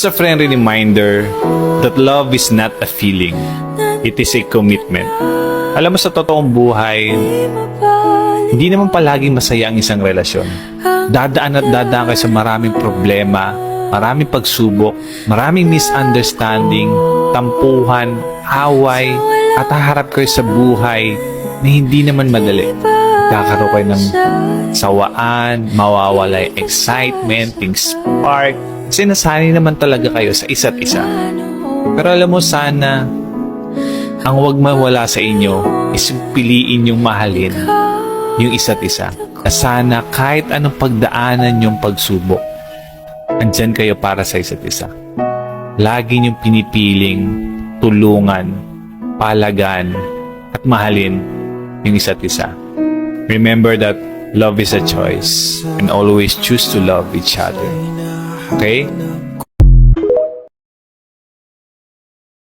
a friendly reminder that love is not a feeling. It is a commitment. Alam mo, sa totoong buhay, hindi naman palaging masaya ang isang relasyon. Dadaan at dadaan kayo sa maraming problema, maraming pagsubok, maraming misunderstanding, tampuhan, away, at haharap kayo sa buhay na hindi naman madali. Kakaroon kayo ng sawaan, mawawala yung excitement, yung spark. Kasi nasanay naman talaga kayo sa isa't isa. Pero alam mo, sana ang huwag mawala sa inyo is piliin yung mahalin yung isa't isa. Na sana kahit anong pagdaanan yung pagsubok, andyan kayo para sa isa't isa. Lagi niyong pinipiling tulungan, palagan, at mahalin yung isa't isa. Remember that love is a choice and always choose to love each other. Okay?